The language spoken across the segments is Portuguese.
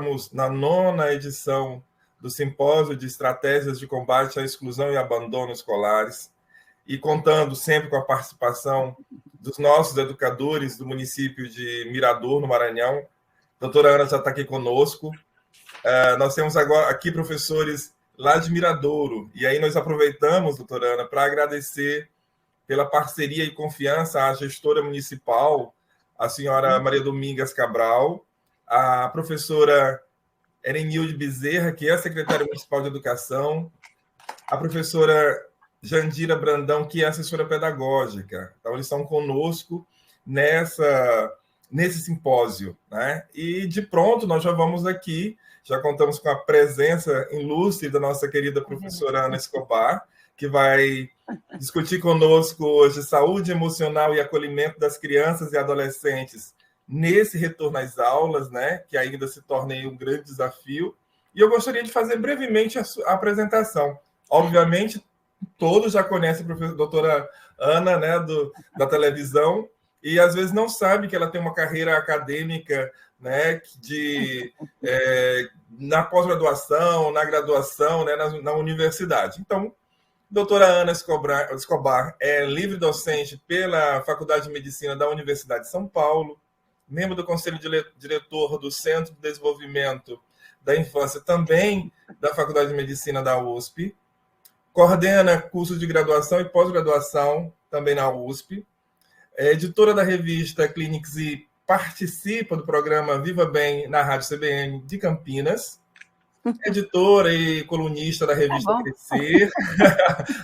estamos na 9ª edição do Simpósio de Estratégias de Combate à Exclusão e Abandono Escolares, e contando sempre com a participação dos nossos educadores do município de Mirador, no Maranhão. A doutora Ana já está aqui conosco. Nós temos agora aqui professores lá de Miradouro, e aí nós aproveitamos, doutora Ana, para agradecer pela parceria e confiança à gestora municipal, a senhora Maria Domingas Cabral, a professora Erenilde Bezerra, que é a secretária municipal de educação, a professora Jandira Brandão, que é assessora pedagógica. Então, eles estão conosco nesse simpósio, né? E, de pronto, nós já vamos aqui, já contamos com a presença ilustre da nossa querida professora Ana Escobar, que vai discutir conosco hoje saúde emocional e acolhimento das crianças e adolescentes nesse retorno às aulas, né? Que ainda se torna um grande desafio. E eu gostaria de fazer brevemente a apresentação. Obviamente, todos já conhecem a doutora Ana, né, da televisão, e às vezes não sabe que ela tem uma carreira acadêmica, né, na pós-graduação, na graduação, né, na universidade. Então, doutora Ana Escobar é livre docente pela Faculdade de Medicina da Universidade de São Paulo, membro do Conselho Diretor do Centro de Desenvolvimento da Infância, também da Faculdade de Medicina da USP, coordena cursos de graduação e pós-graduação também na USP, é editora da revista Clinics e participa do programa Viva Bem na Rádio CBN de Campinas, editora e colunista da revista Crescer,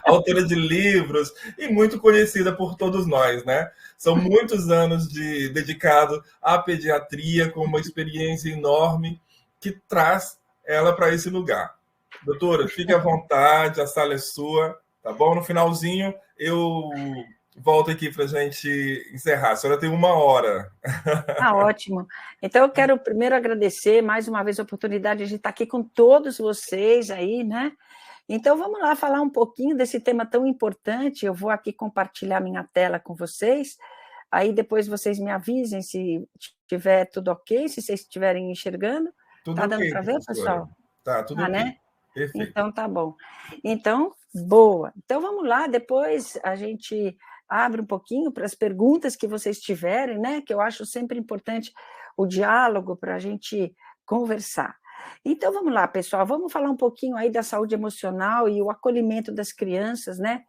autora de livros e muito conhecida por todos nós, né? São muitos anos dedicado à pediatria, com uma experiência enorme que traz ela para esse lugar. Doutora, fique à vontade, a sala é sua, tá bom? No finalzinho, eu volto aqui para a gente encerrar. A senhora tem 1 hora. Ótimo. Então, eu quero primeiro agradecer mais uma vez a oportunidade de estar aqui com todos vocês aí, né? Então, vamos lá falar um pouquinho desse tema tão importante. Eu vou aqui compartilhar minha tela com vocês. Aí depois vocês me avisem se tiver tudo ok, se vocês estiverem enxergando. Tudo tá ok, dando para ver, pessoal? Tá, tudo ok. Né? Perfeito. Então, tá bom. Então, boa. Então, vamos lá, depois a gente abre um pouquinho para as perguntas que vocês tiverem, né? Que eu acho sempre importante o diálogo para a gente conversar. Então, vamos lá, pessoal, vamos falar um pouquinho aí da saúde emocional e o acolhimento das crianças, né?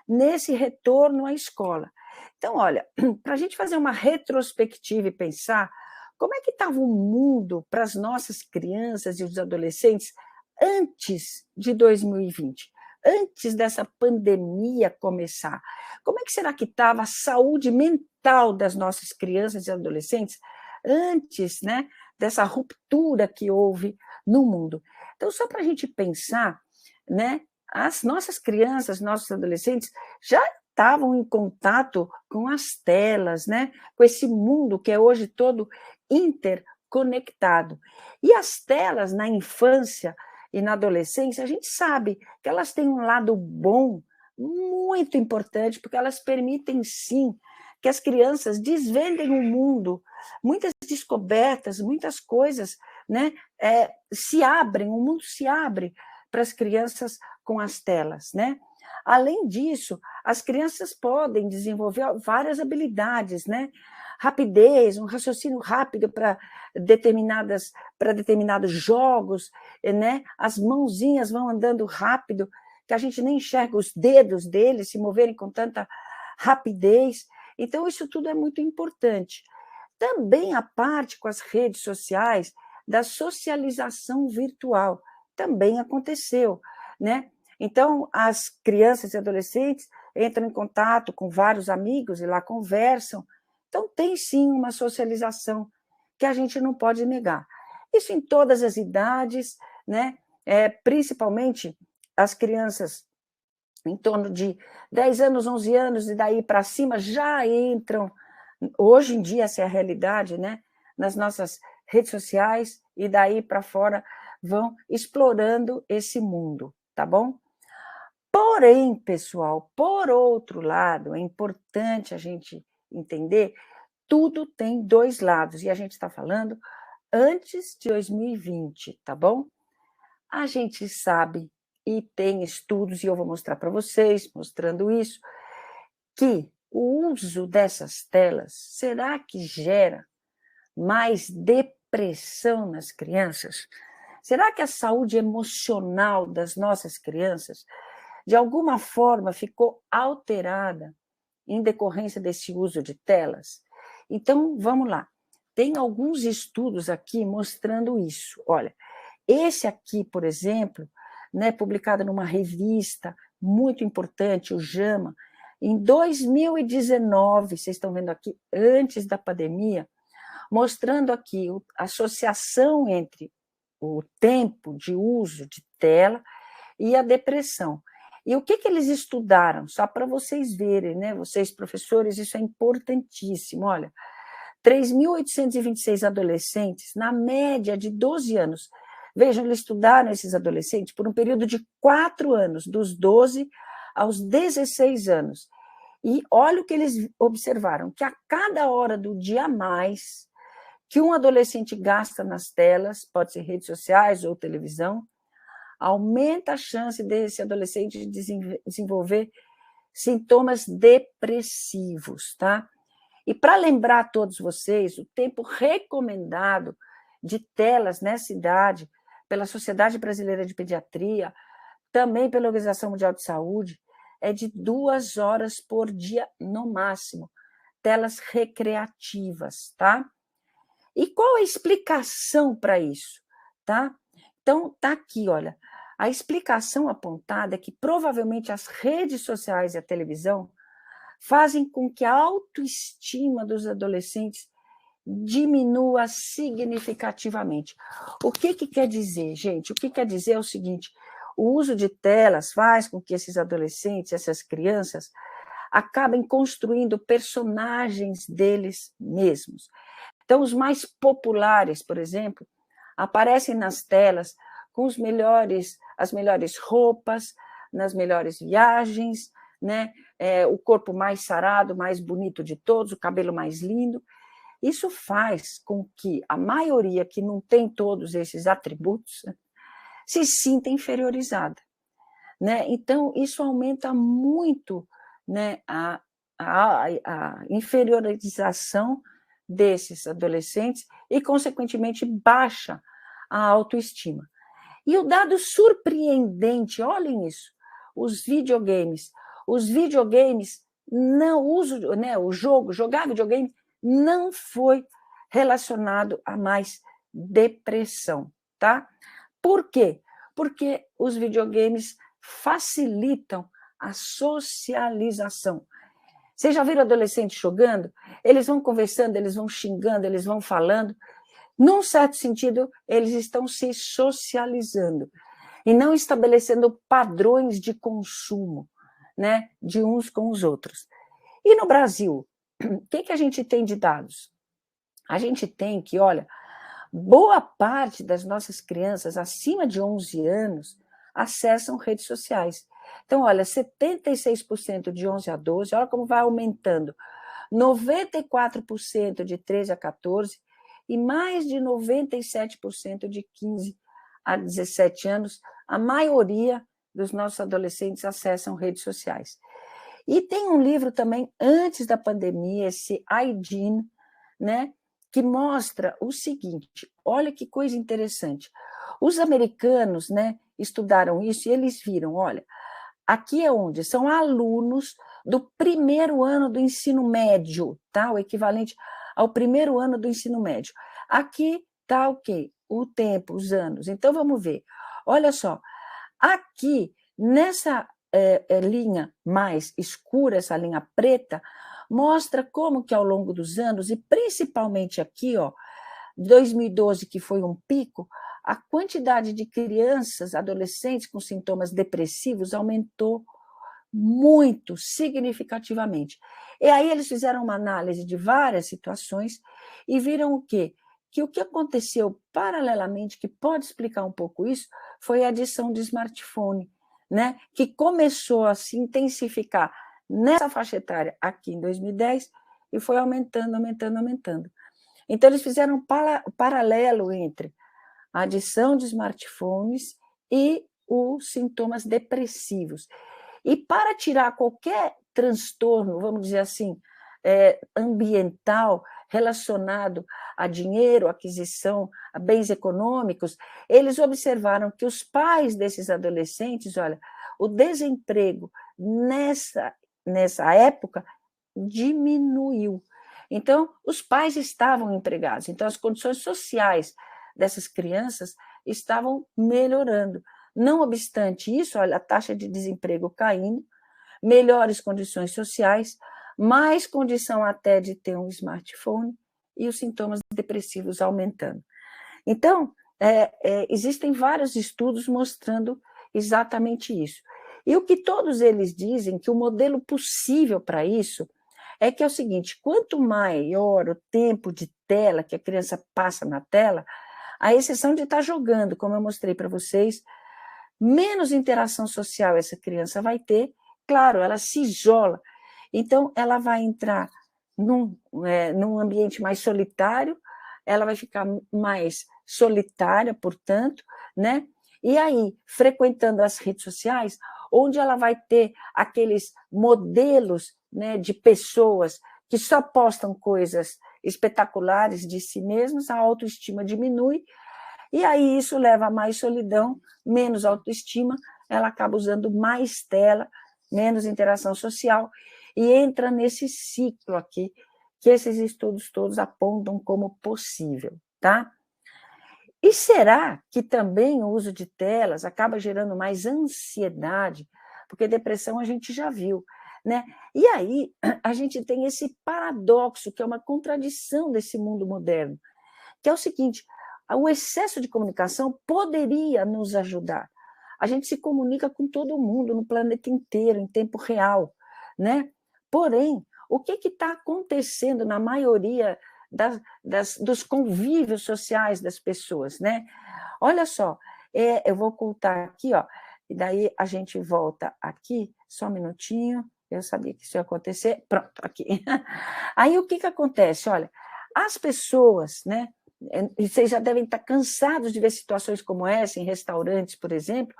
Nesse retorno à escola. Então, olha, para a gente fazer uma retrospectiva e pensar como é que estava o mundo para as nossas crianças e os adolescentes antes de 2020, antes dessa pandemia começar. Como é que será que estava a saúde mental das nossas crianças e adolescentes antes, né, dessa ruptura que houve no mundo? Então, só para a gente pensar, né, as nossas crianças, nossos adolescentes já estavam em contato com as telas, né, com esse mundo que é hoje todo interconectado. E as telas na infância e na adolescência, a gente sabe que elas têm um lado bom muito importante, porque elas permitem, sim, que as crianças desvendem o mundo, muitas descobertas, muitas coisas, né, se abrem, o mundo se abre para as crianças com as telas, né? Além disso, as crianças podem desenvolver várias habilidades, né? Rapidez, um raciocínio rápido para determinados jogos, né? As mãozinhas vão andando rápido, que a gente nem enxerga os dedos deles se moverem com tanta rapidez. Então, isso tudo é muito importante. Também a parte com as redes sociais da socialização virtual também aconteceu, né? Então, as crianças e adolescentes entram em contato com vários amigos e lá conversam. Então, tem sim uma socialização que a gente não pode negar. Isso em todas as idades, né? Principalmente as crianças em torno de 10 anos, 11 anos e daí para cima já entram, hoje em dia essa é a realidade, né? Nas nossas redes sociais e daí para fora vão explorando esse mundo, tá bom? Porém, pessoal, por outro lado, é importante a gente entender, tudo tem 2 lados, e a gente está falando antes de 2020, tá bom? A gente sabe, e tem estudos, e eu vou mostrar para vocês, mostrando isso, que o uso dessas telas, será que gera mais depressão nas crianças? Será que a saúde emocional das nossas crianças, de alguma forma, ficou alterada em decorrência desse uso de telas? Então, vamos lá. Tem alguns estudos aqui mostrando isso. Olha, esse aqui, por exemplo, né, publicado numa revista muito importante, o JAMA, em 2019, vocês estão vendo aqui, antes da pandemia, mostrando aqui a associação entre o tempo de uso de tela e a depressão. E o que eles estudaram? Só para vocês verem, né? Vocês, professores, isso é importantíssimo. Olha, 3.826 adolescentes, na média de 12 anos. Vejam, eles estudaram esses adolescentes por um período de 4 anos, dos 12 aos 16 anos. E olha o que eles observaram, que a cada hora do dia a mais que um adolescente gasta nas telas, pode ser redes sociais ou televisão, aumenta a chance desse adolescente desenvolver sintomas depressivos, tá? E para lembrar a todos vocês, o tempo recomendado de telas nessa idade, pela Sociedade Brasileira de Pediatria, também pela Organização Mundial de Saúde, é de 2 horas por dia no máximo, telas recreativas, tá? E qual a explicação para isso, tá? Então, tá aqui, olha, a explicação apontada é que provavelmente as redes sociais e a televisão fazem com que a autoestima dos adolescentes diminua significativamente. O que quer dizer, gente? O que quer dizer é o seguinte: o uso de telas faz com que esses adolescentes, essas crianças, acabem construindo personagens deles mesmos. Então, os mais populares, por exemplo, aparecem nas telas com as melhores roupas, nas melhores viagens, né? O corpo mais sarado, mais bonito de todos, o cabelo mais lindo. Isso faz com que a maioria que não tem todos esses atributos se sinta inferiorizada, né? Então, isso aumenta muito, né, a inferiorização desses adolescentes e, consequentemente, baixa a autoestima. E o dado surpreendente, olhem isso, os videogames não usam, né, jogar videogame não foi relacionado a mais depressão, tá? Por quê? Porque os videogames facilitam a socialização. Vocês já viram adolescentes jogando? Eles vão conversando, eles vão xingando, eles vão falando. Num certo sentido, eles estão se socializando e não estabelecendo padrões de consumo, né, de uns com os outros. E no Brasil, o que a gente tem de dados? A gente tem que, olha, boa parte das nossas crianças acima de 11 anos acessam redes sociais. Então, olha, 76% de 11 a 12, olha como vai aumentando. 94% de 13 a 14 e mais de 97% de 15 a 17 anos. A maioria dos nossos adolescentes acessam redes sociais. E tem um livro também, antes da pandemia, esse Hygiene, né, que mostra o seguinte, olha que coisa interessante. Os americanos, né, estudaram isso e eles viram, olha, aqui é onde são alunos do primeiro ano do ensino médio, tá? O equivalente ao primeiro ano do ensino médio. Aqui está o quê? O tempo, os anos. Então, vamos ver. Olha só, aqui, nessa linha mais escura, essa linha preta, mostra como que ao longo dos anos, e principalmente aqui, ó, 2012, que foi um pico, a quantidade de crianças, adolescentes com sintomas depressivos aumentou muito, significativamente. E aí eles fizeram uma análise de várias situações e viram o quê? Que o que aconteceu paralelamente, que pode explicar um pouco isso, foi a adição de smartphone, né? Que começou a se intensificar nessa faixa etária aqui em 2010 e foi aumentando. Então, eles fizeram um paralelo entre a adição de smartphones e os sintomas depressivos. E para tirar qualquer transtorno, vamos dizer assim, ambiental relacionado a dinheiro, aquisição, a bens econômicos, eles observaram que os pais desses adolescentes, olha, o desemprego nessa época diminuiu. Então, os pais estavam empregados, então as condições sociais dessas crianças estavam melhorando. Não obstante isso, olha, a taxa de desemprego caindo, melhores condições sociais, mais condição até de ter um smartphone e os sintomas depressivos aumentando. Então, existem vários estudos mostrando exatamente isso. E o que todos eles dizem, que o modelo possível para isso é que é o seguinte, quanto maior o tempo de tela que a criança passa na tela, a exceção de estar jogando, como eu mostrei para vocês, menos interação social essa criança vai ter, claro, ela se isola, então ela vai entrar num ambiente mais solitário, ela vai ficar mais solitária, portanto, né? E aí, frequentando as redes sociais, onde ela vai ter aqueles modelos, né, de pessoas que só postam coisas espetaculares de si mesmas, a autoestima diminui, e aí isso leva a mais solidão, menos autoestima, ela acaba usando mais tela, menos interação social, e entra nesse ciclo aqui, que esses estudos todos apontam como possível, tá? E será que também o uso de telas acaba gerando mais ansiedade? Porque depressão a gente já viu, né? E aí a gente tem esse paradoxo, que é uma contradição desse mundo moderno, que é o seguinte, o excesso de comunicação poderia nos ajudar. A gente se comunica com todo mundo no planeta inteiro, em tempo real, né? Porém, o que está acontecendo na maioria dos convívios sociais das pessoas, né? Olha só, eu vou ocultar aqui, ó, e daí a gente volta aqui, só um minutinho, eu sabia que isso ia acontecer, pronto, aqui. Aí o que acontece? Olha, as pessoas, né? E vocês já devem estar cansados de ver situações como essa em restaurantes, por exemplo.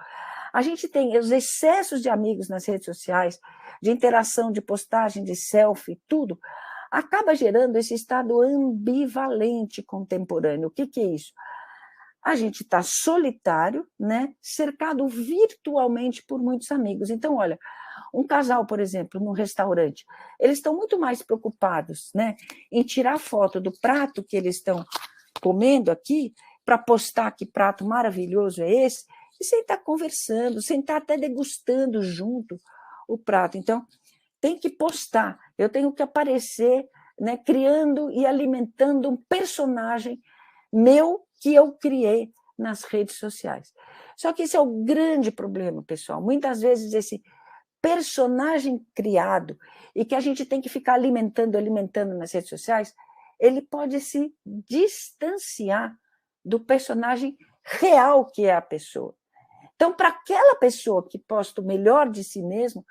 A gente tem os excessos de amigos nas redes sociais, de interação, de postagem, de selfie, tudo, acaba gerando esse estado ambivalente contemporâneo. O que é isso? A gente está solitário, né, cercado virtualmente por muitos amigos. Então, olha, um casal, por exemplo, num restaurante, eles estão muito mais preocupados, né, em tirar foto do prato que eles estão comendo aqui, para postar que prato maravilhoso é esse, e sem estar conversando, sem estar até degustando junto o prato. Então, tem que postar, eu tenho que aparecer, né, criando e alimentando um personagem meu que eu criei nas redes sociais. Só que esse é o grande problema, pessoal. Muitas vezes esse personagem criado e que a gente tem que ficar alimentando nas redes sociais, ele pode se distanciar do personagem real que é a pessoa. Então, para aquela pessoa que posta o melhor de si mesmo,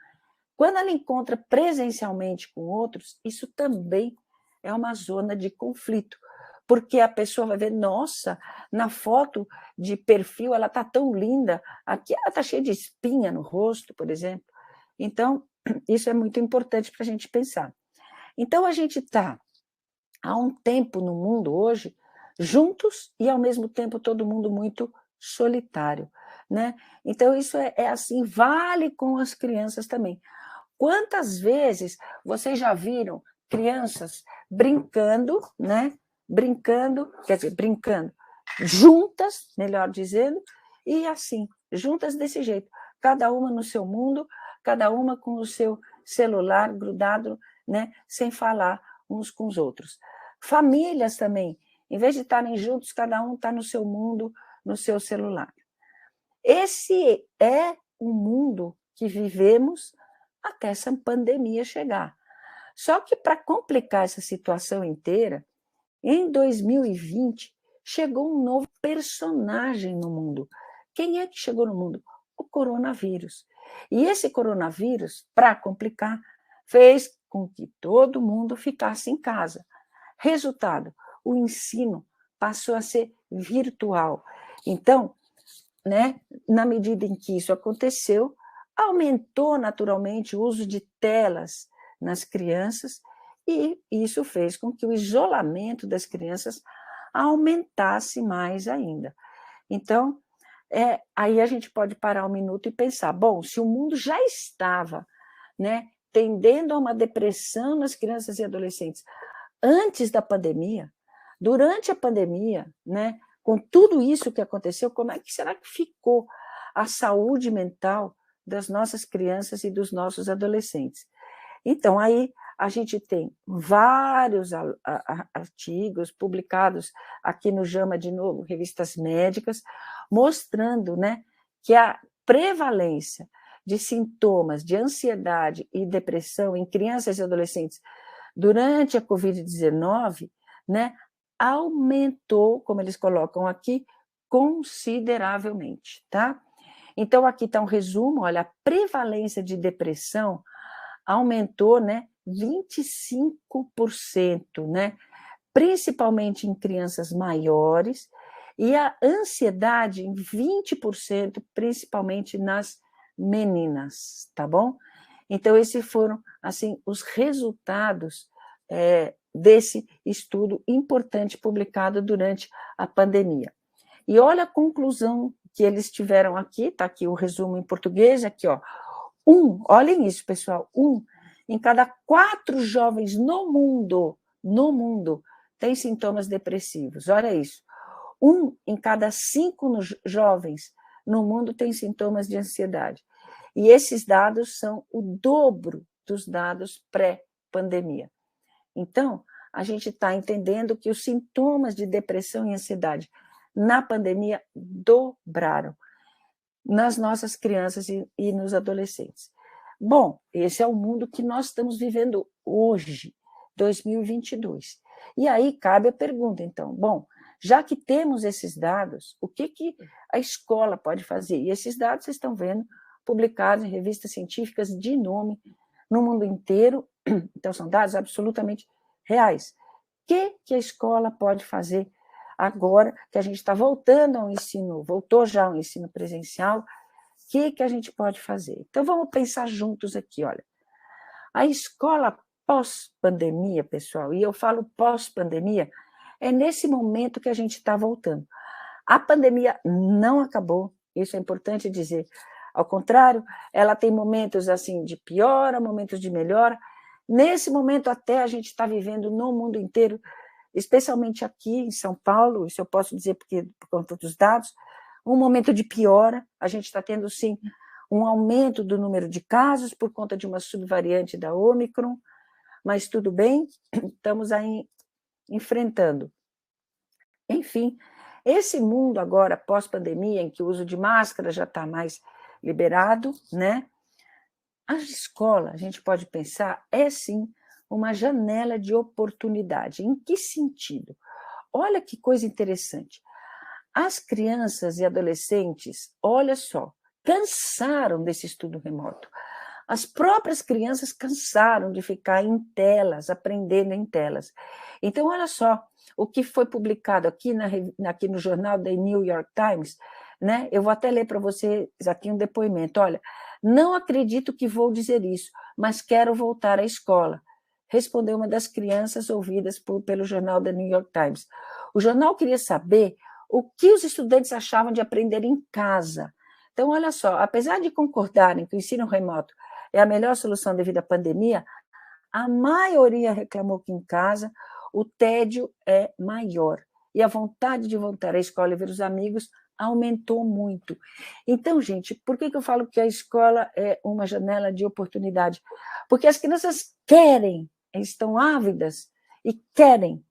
quando ela encontra presencialmente com outros, isso também é uma zona de conflito, porque a pessoa vai ver, nossa, na foto de perfil ela está tão linda, aqui ela está cheia de espinha no rosto, por exemplo. Então, isso é muito importante para a gente pensar. Então, a gente está há um tempo no mundo hoje, juntos e, ao mesmo tempo, todo mundo muito solitário, né? Então, isso é assim, vale com as crianças também. Quantas vezes vocês já viram crianças brincando, né? Brincando juntas, melhor dizendo, e assim, juntas desse jeito, cada uma no seu mundo, cada uma com o seu celular grudado, né? Sem falar uns com os outros. Famílias também, em vez de estarem juntos, cada um está no seu mundo, no seu celular. Esse é o mundo que vivemos até essa pandemia chegar. Só que, para complicar essa situação inteira, em 2020, chegou um novo personagem no mundo. Quem é que chegou no mundo? O coronavírus. E esse coronavírus, para complicar, fez com que todo mundo ficasse em casa. Resultado, o ensino passou a ser virtual. Então, né, na medida em que isso aconteceu, aumentou naturalmente o uso de telas nas crianças, e isso fez com que o isolamento das crianças aumentasse mais ainda. Então, aí a gente pode parar um minuto e pensar, bom, se o mundo já estava, né, tendendo a uma depressão nas crianças e adolescentes antes da pandemia, durante a pandemia, né, com tudo isso que aconteceu, como é que será que ficou a saúde mental das nossas crianças e dos nossos adolescentes? Então, aí a gente tem vários artigos publicados aqui no JAMA, de novo, revistas médicas, mostrando, né, que a prevalência de sintomas de ansiedade e depressão em crianças e adolescentes durante a Covid-19, né, aumentou, como eles colocam aqui, consideravelmente, tá? Então, aqui está um resumo, olha, a prevalência de depressão aumentou, né, 25%, né, principalmente em crianças maiores, e a ansiedade em 20%, principalmente nas meninas, tá bom? Então, esses foram, assim, os resultados desse estudo importante publicado durante a pandemia. E olha a conclusão que eles tiveram aqui, está aqui o resumo em português, aqui, ó. Olhem isso, pessoal, em cada 4 jovens no mundo, tem sintomas depressivos, olha isso. 1 em cada 5 jovens no mundo tem sintomas de ansiedade. E esses dados são o dobro dos dados pré-pandemia. Então, a gente está entendendo que os sintomas de depressão e ansiedade na pandemia dobraram nas nossas crianças e nos adolescentes. Bom, esse é o mundo que nós estamos vivendo hoje, 2022. E aí cabe a pergunta, então, bom, já que temos esses dados, o que a escola pode fazer? E esses dados vocês estão vendo publicados em revistas científicas de nome no mundo inteiro, então são dados absolutamente reais. O que a escola pode fazer agora que a gente está voltando ao ensino, voltou já ao ensino presencial? O que a gente pode fazer? Então vamos pensar juntos aqui, olha. A escola pós-pandemia, pessoal, e eu falo pós-pandemia, é nesse momento que a gente está voltando. A pandemia não acabou, isso é importante dizer. Ao contrário, ela tem momentos assim de piora, momentos de melhora. Nesse momento até a gente está vivendo no mundo inteiro, especialmente aqui em São Paulo, isso eu posso dizer porque, por conta dos dados, um momento de piora. A gente está tendo, sim, um aumento do número de casos por conta de uma subvariante da Ômicron, mas tudo bem, estamos aí enfrentando. Enfim, esse mundo agora, pós-pandemia, em que o uso de máscara já está mais liberado, né? A escola, a gente pode pensar, é sim uma janela de oportunidade. Em que sentido? Olha que coisa interessante. As crianças e adolescentes, olha só, cansaram desse estudo remoto. As próprias crianças cansaram de ficar em telas, aprendendo em telas. Então, olha só, o que foi publicado aqui no jornal The New York Times, né? Eu vou até ler para vocês aqui um depoimento. Olha, não acredito que vou dizer isso, mas quero voltar à escola, respondeu uma das crianças ouvidas pelo jornal The New York Times. O jornal queria saber o que os estudantes achavam de aprender em casa. Então, olha só, apesar de concordarem que o ensino remoto é a melhor solução devido à pandemia, a maioria reclamou que em casa o tédio é maior e a vontade de voltar à escola e ver os amigos aumentou muito. Então, gente, por que eu falo que a escola é uma janela de oportunidade? Porque as crianças querem, estão ávidas e querem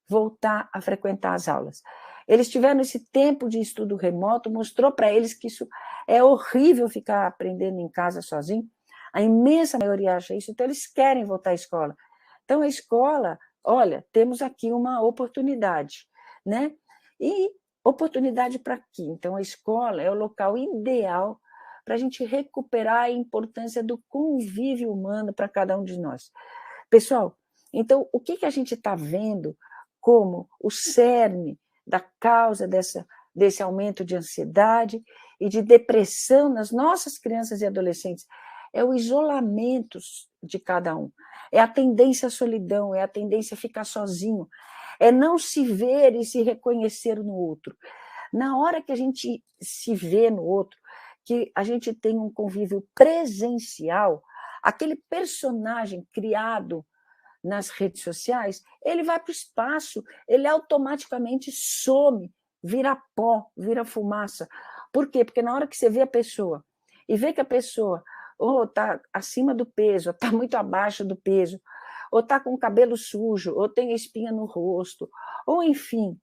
voltar a frequentar as aulas. Eles tiveram esse tempo de estudo remoto, mostrou para eles que isso é horrível ficar aprendendo em casa sozinho. A imensa maioria acha isso, então eles querem voltar à escola. Então, a escola, olha, temos aqui uma oportunidade, né? E oportunidade para quê? Então, a escola é o local ideal para a gente recuperar a importância do convívio humano para cada um de nós. Pessoal, então, o que a gente está vendo como o cerne da causa desse aumento de ansiedade e de depressão nas nossas crianças e adolescentes. É o isolamento de cada um, é a tendência à solidão, é a tendência a ficar sozinho, é não se ver e se reconhecer no outro. Na hora que a gente se vê no outro, que a gente tem um convívio presencial, aquele personagem criado nas redes sociais, ele vai para o espaço, ele automaticamente some, vira pó, vira fumaça. Por quê? Porque na hora que você vê a pessoa e vê que a pessoa ou está acima do peso, ou está muito abaixo do peso, ou está com o cabelo sujo, ou tem espinha no rosto, ou enfim,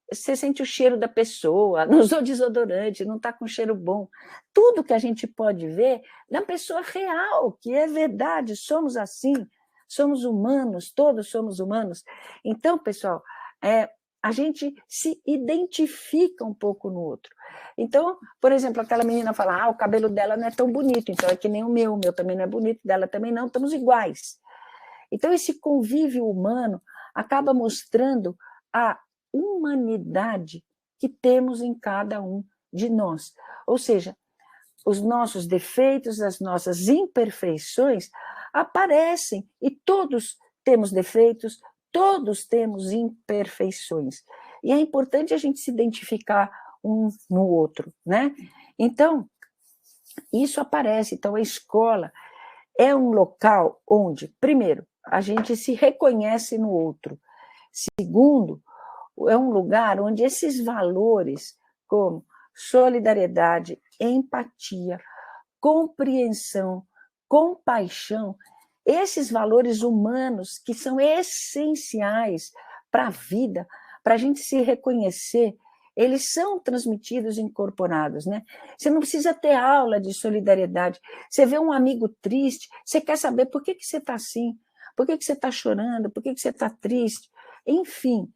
você sente o cheiro da pessoa, não usou desodorante, não está com cheiro bom. Tudo que a gente pode ver na pessoa real, que é verdade, somos assim, somos humanos, todos somos humanos. Então, pessoal, a gente se identifica um pouco no outro. Então, por exemplo, aquela menina fala, o cabelo dela não é tão bonito, então é que nem o meu também não é bonito, dela também não, estamos iguais. Então, esse convívio humano acaba mostrando a humanidade que temos em cada um de nós. Ou seja, os nossos defeitos, as nossas imperfeições aparecem, e todos temos defeitos, todos temos imperfeições. E é importante a gente se identificar um no outro, né? Então, isso aparece. Então, a escola é um local onde, primeiro, a gente se reconhece no outro. Segundo, é um lugar onde esses valores, como solidariedade, empatia, compreensão, compaixão, esses valores humanos que são essenciais para a vida, para a gente se reconhecer, eles são transmitidos e incorporados, né? Você não precisa ter aula de solidariedade. Você vê um amigo triste, você quer saber por que você está assim, por que você está chorando, por que você está triste. Enfim,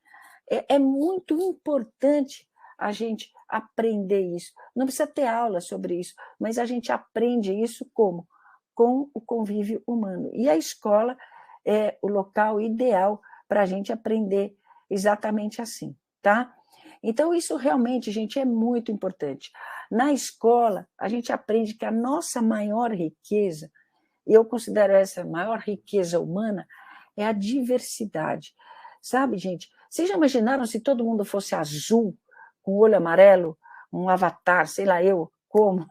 é muito importante a gente aprender isso. Não precisa ter aula sobre isso, mas a gente aprende isso como? Com o convívio humano. E a escola é o local ideal para a gente aprender exatamente assim, tá? Então, isso realmente, gente, é muito importante. Na escola, a gente aprende que a nossa maior riqueza, e eu considero essa maior riqueza humana, é a diversidade. Sabe, gente? Vocês já imaginaram se todo mundo fosse azul, com olho amarelo, um avatar, sei lá eu como?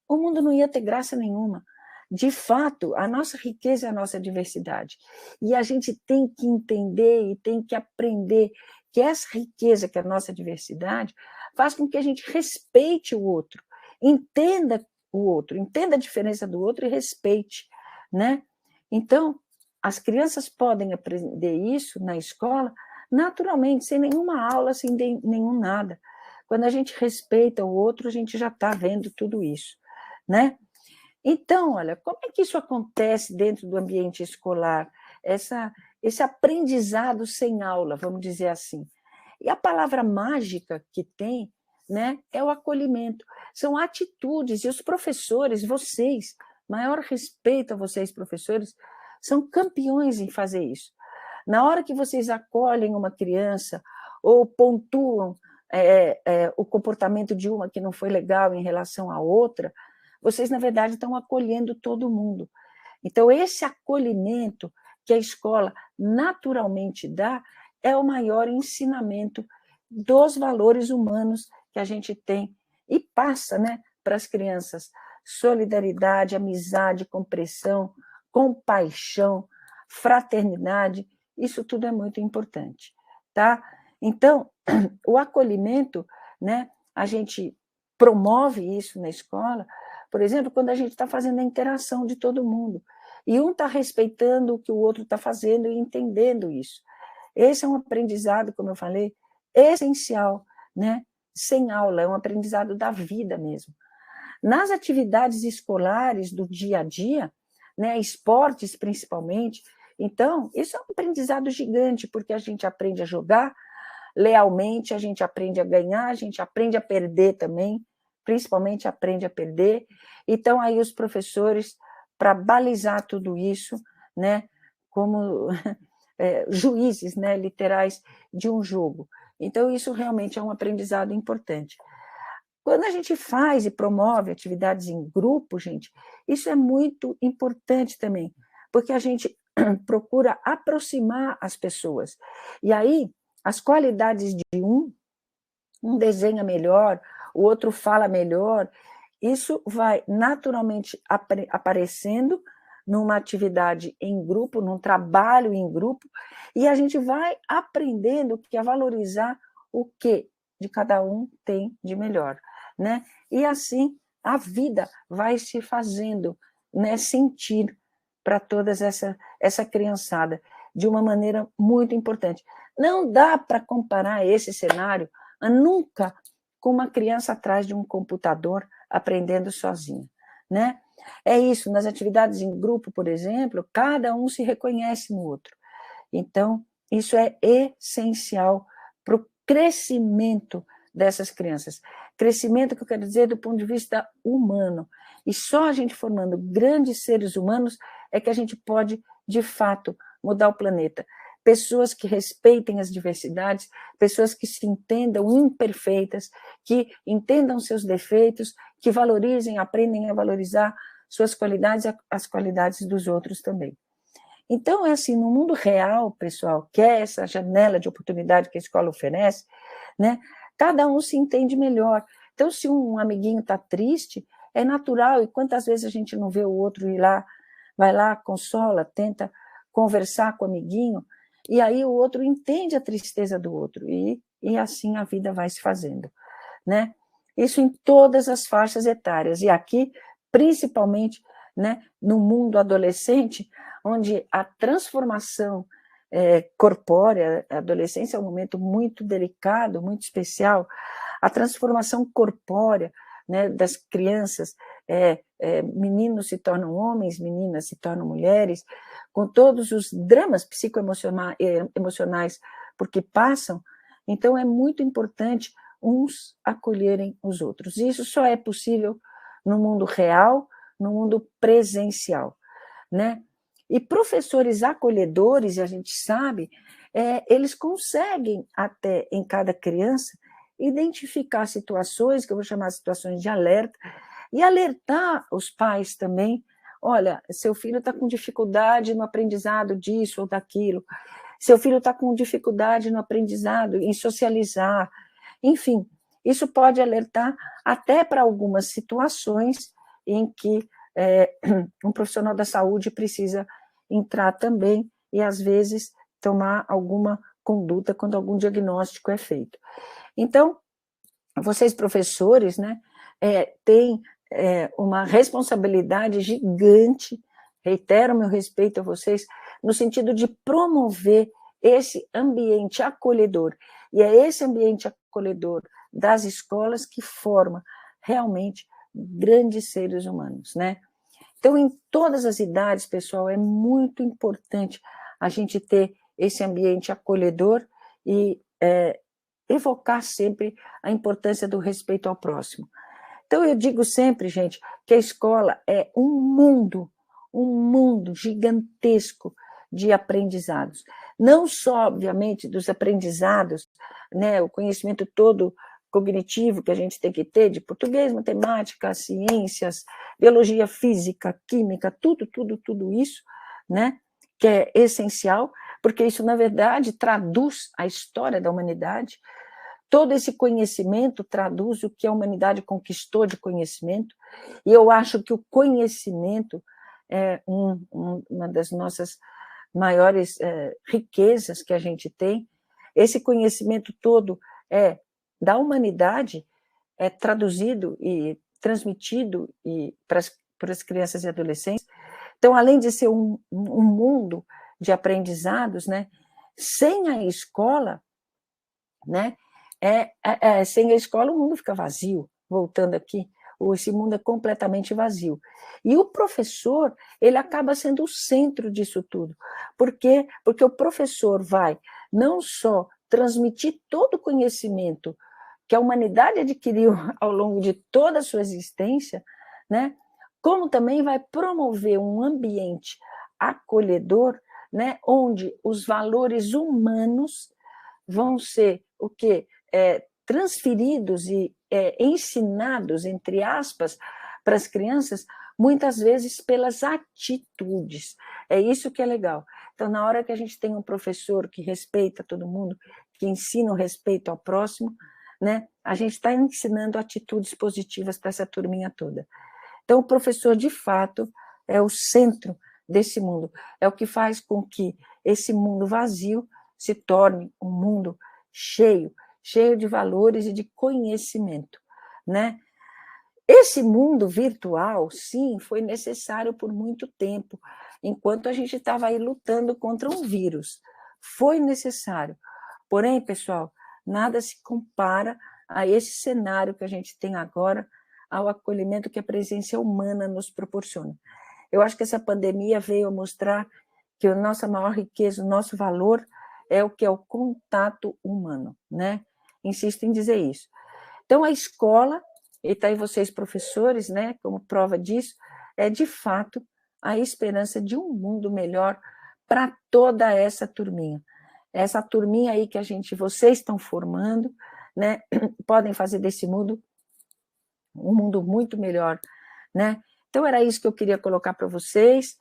O mundo não ia ter graça nenhuma. De fato, a nossa riqueza é a nossa diversidade. E a gente tem que entender e tem que aprender que essa riqueza, que é a nossa diversidade, faz com que a gente respeite o outro, entenda o outro, entenda a diferença do outro e respeite, né? Então, as crianças podem aprender isso na escola naturalmente, sem nenhuma aula, sem nenhum nada. Quando a gente respeita o outro, a gente já está vendo tudo isso, né? Então, olha, como é que isso acontece dentro do ambiente escolar? Esse aprendizado sem aula, vamos dizer assim. E a palavra mágica que tem, né, é o acolhimento. São atitudes, e os professores, vocês, maior respeito a vocês, professores, são campeões em fazer isso. Na hora que vocês acolhem uma criança ou pontuam o comportamento de uma que não foi legal em relação à outra, vocês, na verdade, estão acolhendo todo mundo. Então, esse acolhimento que a escola naturalmente dá é o maior ensinamento dos valores humanos que a gente tem e passa, né, para as crianças. Solidariedade, amizade, compreensão, compaixão, fraternidade, isso tudo é muito importante, tá? Então, o acolhimento, né, a gente promove isso na escola, por exemplo, quando a gente está fazendo a interação de todo mundo, e um está respeitando o que o outro está fazendo e entendendo isso. Esse é um aprendizado, como eu falei, essencial, né? Sem aula, é um aprendizado da vida mesmo. Nas atividades escolares do dia a dia, né, esportes principalmente, então, isso é um aprendizado gigante, porque a gente aprende a jogar lealmente, a gente aprende a ganhar, a gente aprende a perder também, principalmente aprende a perder. Então, aí os professores, para balizar tudo isso, né, como juízes, né, literais de um jogo. Então, isso realmente é um aprendizado importante. Quando a gente faz e promove atividades em grupo, gente, isso é muito importante também, porque a gente procura aproximar as pessoas. E aí, as qualidades de um desenha melhor, o outro fala melhor, isso vai naturalmente aparecendo numa atividade em grupo, num trabalho em grupo, e a gente vai aprendendo que é valorizar o que de cada um tem de melhor, né? E assim a vida vai se fazendo, né, sentir para toda essa criançada de uma maneira muito importante. Não dá para comparar esse cenário nunca com uma criança atrás de um computador aprendendo sozinha, né? É isso, nas atividades em grupo, por exemplo, cada um se reconhece no outro. Então, isso é essencial para o crescimento dessas crianças. Crescimento que eu quero dizer do ponto de vista humano. E só a gente formando grandes seres humanos é que a gente pode, de fato, mudar o planeta. Pessoas que respeitem as diversidades, pessoas que se entendam imperfeitas, que entendam seus defeitos, que valorizem, aprendem a valorizar suas qualidades e as qualidades dos outros também. Então, é assim, no mundo real, pessoal, que é essa janela de oportunidade que a escola oferece, né, cada um se entende melhor. Então, se um amiguinho está triste, é natural, e quantas vezes a gente não vê o outro ir lá, vai lá, consola, tenta conversar com o amiguinho, e aí o outro entende a tristeza do outro, e assim a vida vai se fazendo, né? Isso em todas as faixas etárias, e aqui, principalmente, né, no mundo adolescente, onde a transformação corpórea, a adolescência é um momento muito delicado, muito especial, a transformação corpórea, né, das crianças, meninos se tornam homens, meninas se tornam mulheres, com todos os dramas psicoemocionais porque passam, então é muito importante uns acolherem os outros. E isso só é possível no mundo real, no mundo presencial, né? E professores acolhedores, a gente sabe, eles conseguem até em cada criança identificar situações, que eu vou chamar de situações de alerta, e alertar os pais também, olha, seu filho está com dificuldade no aprendizado disso ou daquilo, seu filho está com dificuldade no aprendizado, em socializar, enfim, isso pode alertar até para algumas situações em que um profissional da saúde precisa entrar também e, às vezes, tomar alguma conduta quando algum diagnóstico é feito. Então, vocês, professores, né, têm uma responsabilidade gigante, reitero meu respeito a vocês, no sentido de promover esse ambiente acolhedor. E é esse ambiente acolhedor das escolas que forma realmente grandes seres humanos, né? Então, em todas as idades, pessoal, é muito importante a gente ter esse ambiente acolhedor e evocar sempre a importância do respeito ao próximo. Então, eu digo sempre, gente, que a escola é um mundo gigantesco de aprendizados. Não só, obviamente, dos aprendizados, né, o conhecimento todo cognitivo que a gente tem que ter de português, matemática, ciências, biologia, física, química, tudo isso, né, que é essencial, porque isso, na verdade, traduz a história da humanidade. Todo esse conhecimento traduz o que a humanidade conquistou de conhecimento, e eu acho que o conhecimento é uma das nossas maiores riquezas que a gente tem. Esse conhecimento todo da humanidade é traduzido e transmitido para as crianças e adolescentes. Então, além de ser um mundo de aprendizados, né, sem a escola, né, sem a escola o mundo fica vazio, voltando aqui, esse mundo é completamente vazio. E o professor, ele acaba sendo o centro disso tudo. Por quê? Porque o professor vai não só transmitir todo o conhecimento que a humanidade adquiriu ao longo de toda a sua existência, né, como também vai promover um ambiente acolhedor né, onde os valores humanos vão ser o quê? Transferidos e ensinados, entre aspas, para as crianças, muitas vezes pelas atitudes. É isso que é legal. Então, na hora que a gente tem um professor que respeita todo mundo, que ensina o respeito ao próximo, né, a gente está ensinando atitudes positivas para essa turminha toda. Então, o professor, de fato, é o centro desse mundo, é o que faz com que esse mundo vazio se torne um mundo cheio de valores e de conhecimento, né? Esse mundo virtual, sim, foi necessário por muito tempo, enquanto a gente estava aí lutando contra um vírus. Foi necessário. Porém, pessoal, nada se compara a esse cenário que a gente tem agora, ao acolhimento que a presença humana nos proporciona. Eu acho que essa pandemia veio mostrar que a nossa maior riqueza, o nosso valor, é o que é o contato humano, né? Insisto em dizer isso. Então, a escola, e está aí vocês, professores, né, como prova disso, é, de fato, a esperança de um mundo melhor para toda essa turminha. Essa turminha aí que vocês estão formando, né, podem fazer desse mundo um mundo muito melhor, né? Então, era isso que eu queria colocar para vocês,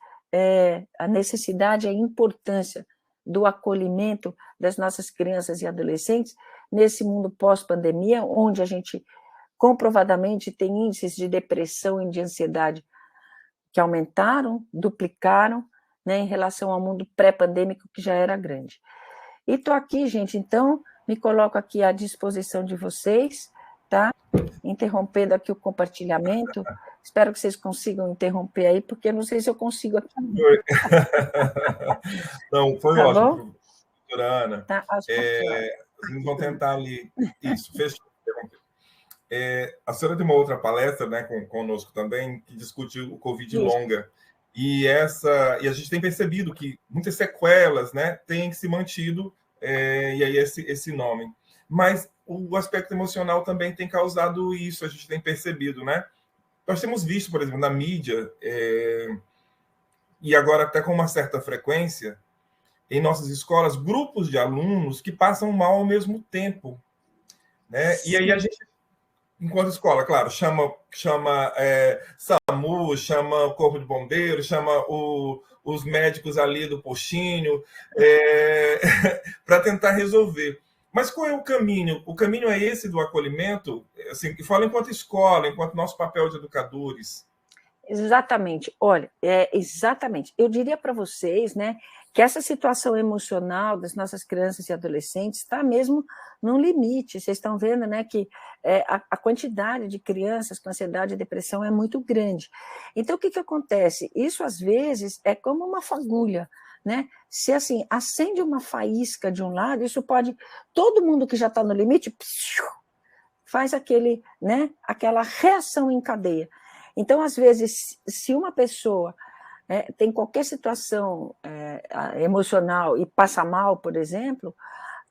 a necessidade, a importância do acolhimento das nossas crianças e adolescentes nesse mundo pós-pandemia, onde a gente comprovadamente tem índices de depressão e de ansiedade que aumentaram, duplicaram, né, em relação ao mundo pré-pandêmico, que já era grande. E estou aqui, gente, então, me coloco aqui à disposição de vocês, tá? Interrompendo aqui o compartilhamento. Espero que vocês consigam interromper aí, porque eu não sei se eu consigo aqui. Foi. Não, foi tá ótimo, bom? professora Ana. Tá, acho que Vocês vão tentar ali. Isso, fechou. A senhora tem uma outra palestra, né, conosco também, que discute o Covid isso. longa. E a gente tem percebido que muitas sequelas, né, têm se mantido, e aí esse nome. Mas o aspecto emocional também tem causado isso, a gente tem percebido, né? Nós temos visto, por exemplo, na mídia, e agora até com uma certa frequência, em nossas escolas, grupos de alunos que passam mal ao mesmo tempo, né? E aí a gente, enquanto escola, claro, chama SAMU, chama o Corpo de Bombeiros, chama os médicos ali do postinho, para tentar resolver. Mas qual é o caminho? O caminho é esse do acolhimento? Assim, que fala enquanto escola, enquanto nosso papel de educadores. Exatamente. Olha, exatamente. Eu diria para vocês, né, que essa situação emocional das nossas crianças e adolescentes está mesmo num limite. Vocês estão vendo, né, que a quantidade de crianças com ansiedade e depressão é muito grande. Então, o que acontece? Isso, às vezes, é como uma fagulha, né? Se, assim, acende uma faísca de um lado, isso pode... Todo mundo que já está no limite faz aquela reação em cadeia. Então, às vezes, se uma pessoa tem qualquer situação emocional e passa mal, por exemplo,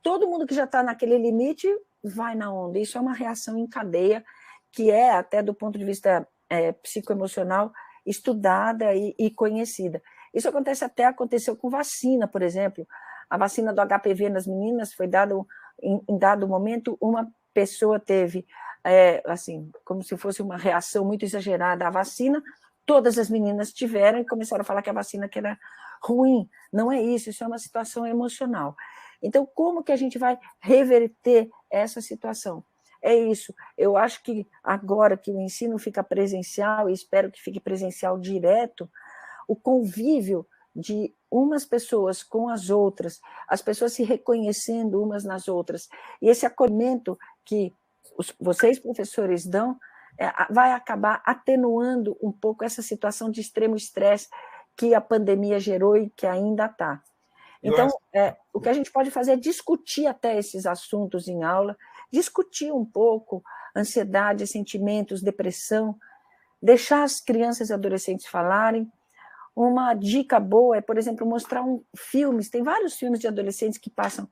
todo mundo que já está naquele limite vai na onda. Isso é uma reação em cadeia que é, até do ponto de vista psicoemocional, estudada e conhecida. Isso aconteceu com vacina, por exemplo. A vacina do HPV nas meninas foi dada em dado momento, uma pessoa teve... assim, como se fosse uma reação muito exagerada à vacina, todas as meninas tiveram e começaram a falar que a vacina que era ruim. Não é isso, isso é uma situação emocional. Então, como que a gente vai reverter essa situação? É isso, eu acho que agora que o ensino fica presencial, e espero que fique presencial direto, o convívio de umas pessoas com as outras, as pessoas se reconhecendo umas nas outras, e esse acolhimento que vocês, professores, dão, vai acabar atenuando um pouco essa situação de extremo estresse que a pandemia gerou e que ainda está. Então, o que a gente pode fazer é discutir até esses assuntos em aula, discutir um pouco ansiedade, sentimentos, depressão, deixar as crianças e adolescentes falarem. Uma dica boa é, por exemplo, mostrar filmes, tem vários filmes de adolescentes que passam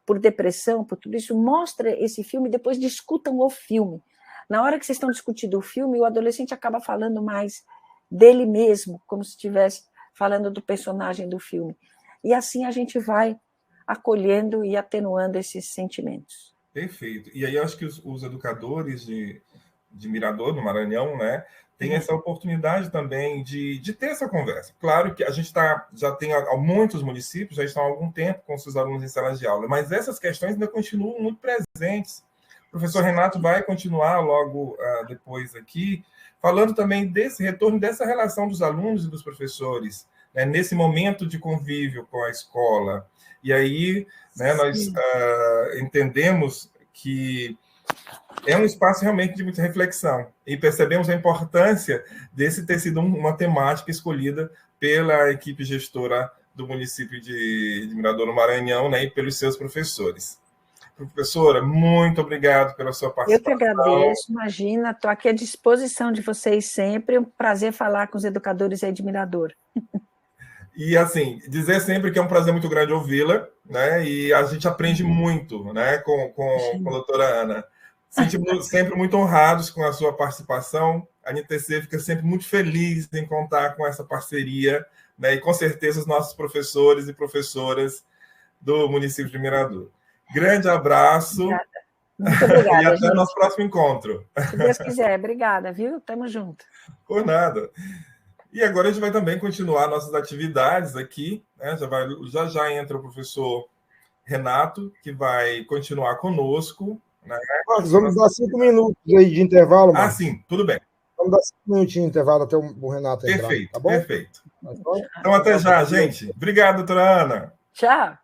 por depressão, por tudo isso, mostra esse filme e depois discutam o filme. Na hora que vocês estão discutindo o filme, o adolescente acaba falando mais dele mesmo, como se estivesse falando do personagem do filme. e assim a gente vai acolhendo e atenuando esses sentimentos. Perfeito. E aí eu acho que os educadores de Mirador, no Maranhão, né, tem essa oportunidade também de ter essa conversa. Claro que a gente já tem muitos municípios, já estão há algum tempo com seus alunos em salas de aula, mas essas questões ainda continuam muito presentes. O professor Renato vai continuar logo depois aqui, falando também desse retorno, dessa relação dos alunos e dos professores, né, nesse momento de convívio com a escola. E aí, né, nós entendemos que é um espaço realmente de muita reflexão e percebemos a importância desse ter sido uma temática escolhida pela equipe gestora do município de Mirador, no Maranhão, né, e pelos seus professores. Professora, muito obrigado pela sua participação. Eu que agradeço, imagina, estou aqui à disposição de vocês sempre, é um prazer falar com os educadores aí de Mirador. E, assim, dizer sempre que é um prazer muito grande ouvi-la, né, e a gente aprende muito, né, com a doutora Ana. Sentimos sempre muito honrados com a sua participação. A NTC fica sempre muito feliz em contar com essa parceria, né, e com certeza os nossos professores e professoras do município de Mirador. Grande abraço. Obrigada. Muito obrigada, e até gente. o nosso próximo encontro. Se Deus quiser. Obrigada, viu? Tamo junto. Por nada. E agora a gente vai também continuar nossas atividades aqui, né? Já entra o professor Renato, que vai continuar conosco. Né? Marcos, vamos dar 5 minutos aí de intervalo, Marcos. Sim, tudo bem. Vamos dar 5 minutinhos de intervalo até o Renato entrar. Perfeito, tá bom? perfeito. Então, até já, gente. Obrigado, doutora Ana. Tchau.